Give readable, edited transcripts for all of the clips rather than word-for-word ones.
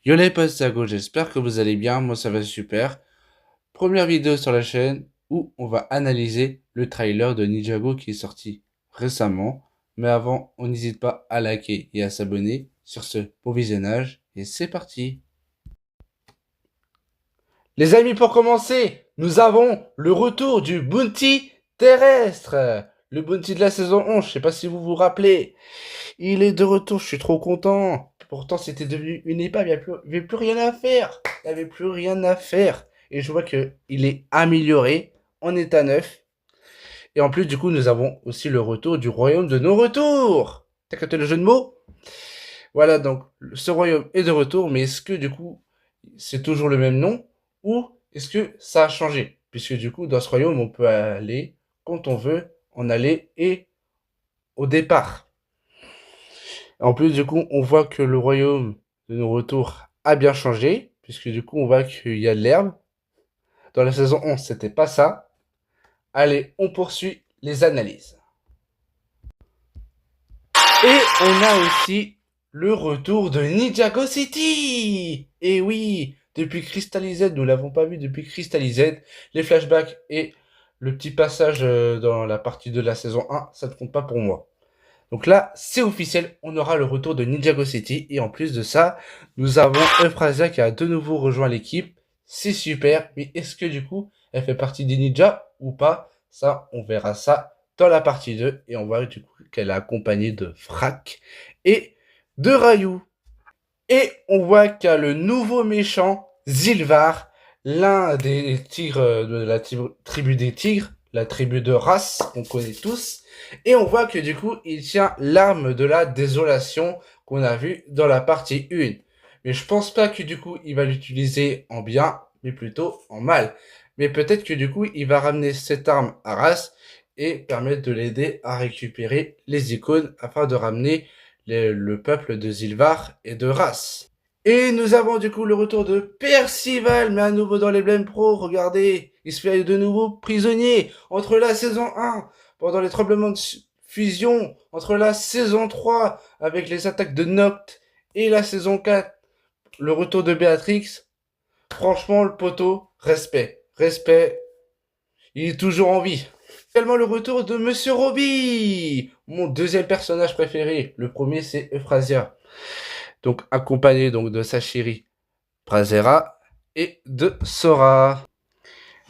Yo les potes, j'espère que vous allez bien, moi ça va super. Première vidéo sur la chaîne où on va analyser le trailer de Ninjago qui est sorti récemment. Mais avant, on n'hésite pas à liker et à s'abonner. Sur ce, bon visionnage et c'est parti. Les amis, pour commencer, nous avons le retour du Bounty terrestre. Le Bounty de la saison 11, je sais pas si vous vous rappelez. Il est de retour, je suis trop content. Pourtant, c'était devenu une épave, il n'y avait plus rien à faire. Il n'y avait plus rien à faire. Et je vois que il est amélioré en état neuf. Et en plus, du coup, nous avons aussi le retour du royaume de nos retours. T'as capté le jeu de mots? Voilà, donc ce royaume est de retour, mais est-ce que du coup, c'est toujours le même nom? Ou est-ce que ça a changé? Puisque du coup, dans ce royaume, on peut aller quand on veut en aller et au départ. En plus, du coup, on voit que le royaume de nos retours a bien changé, puisque du coup, on voit qu'il y a de l'herbe. Dans la saison 11, c'était pas ça. Allez, on poursuit les analyses. Et on a aussi le retour de Ninjago City. Et oui, depuis Crystal Z, nous l'avons pas vu depuis Crystal Z. Les flashbacks et le petit passage dans la partie de la saison 1, ça ne compte pas pour moi. Donc là, c'est officiel, on aura le retour de Ninjago City. Et en plus de ça, nous avons Euphrasia qui a de nouveau rejoint l'équipe. C'est super, mais est-ce que du coup, elle fait partie des ninjas ou pas? Ça, on verra ça dans la partie 2. Et on voit du coup qu'elle est accompagnée de Frac et de Rayou. Et on voit qu'il y a le nouveau méchant, Zilvar, l'un des tigres de la tribu des tigres, la tribu de race qu'on connaît tous. Et on voit que du coup, il tient l'arme de la désolation qu'on a vue dans la partie 1. Mais je pense pas que du coup, il va l'utiliser en bien, mais plutôt en mal. Mais peut-être que du coup, il va ramener cette arme à Ras et permettre de l'aider à récupérer les icônes afin de ramener le peuple de Zilvar et de Ras. Et nous avons du coup le retour de Percival, mais à nouveau dans les Blêmes Pro, regardez, il se fait de nouveau prisonnier entre la saison 1, pendant les tremblements de fusion, entre la saison 3, avec les attaques de Noct, et la saison 4, le retour de Béatrix. Franchement, le poteau, respect, respect, il est toujours en vie. Également le retour de Monsieur Roby, mon deuxième personnage préféré. Le premier, c'est Euphrasia. Donc, accompagné donc, de sa chérie Prazera et de Sora.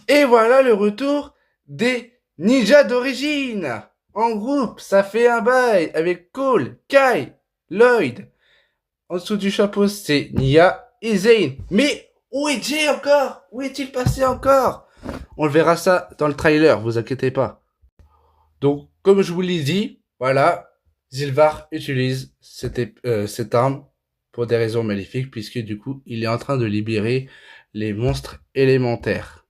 Et voilà le retour des ninjas d'origine. En groupe, ça fait un bail avec Cole, Kai, Lloyd. En dessous du chapeau, c'est Nia et Zane. Mais où est Jay encore? Où est-il passé encore? On le verra ça dans le trailer, vous inquiétez pas. Donc, comme je vous l'ai dit, voilà, Zilvar utilise cette arme pour des raisons maléfiques, puisque du coup, il est en train de libérer les monstres élémentaires.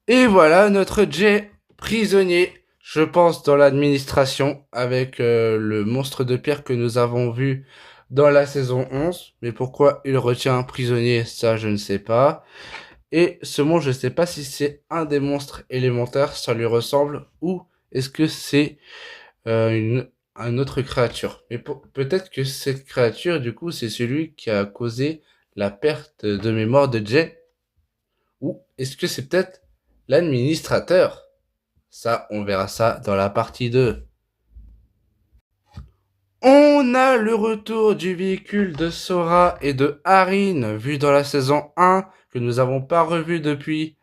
Et voilà, notre Jay prisonnier, je pense, dans l'administration, avec le monstre de pierre que nous avons vu dans la saison 11. Mais pourquoi il retient un prisonnier, ça, je ne sais pas. Et ce monstre, je ne sais pas si c'est un des monstres élémentaires, ça lui ressemble, ou est-ce que c'est une autre créature. Mais peut-être que cette créature, du coup, c'est celui qui a causé la perte de mémoire de Jay. Ou est-ce que c'est peut-être l'administrateur? Ça, on verra ça dans la partie 2. On a le retour du véhicule de Sora et de Harin, vu dans la saison 1, que nous n'avons pas revu depuis.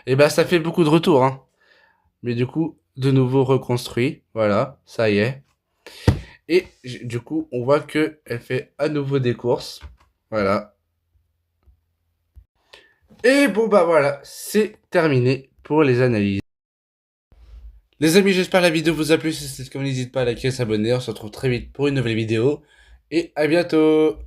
Et ben, ça fait beaucoup de retours, hein. Mais du coup, de nouveau reconstruit. Voilà, ça y est. Et du coup, on voit que elle fait à nouveau des courses. Voilà. Et bon, bah voilà, c'est terminé pour les analyses. Les amis, j'espère que la vidéo vous a plu. Si c'est le cas, n'hésitez pas à liker et s'abonner. On se retrouve très vite pour une nouvelle vidéo. Et à bientôt!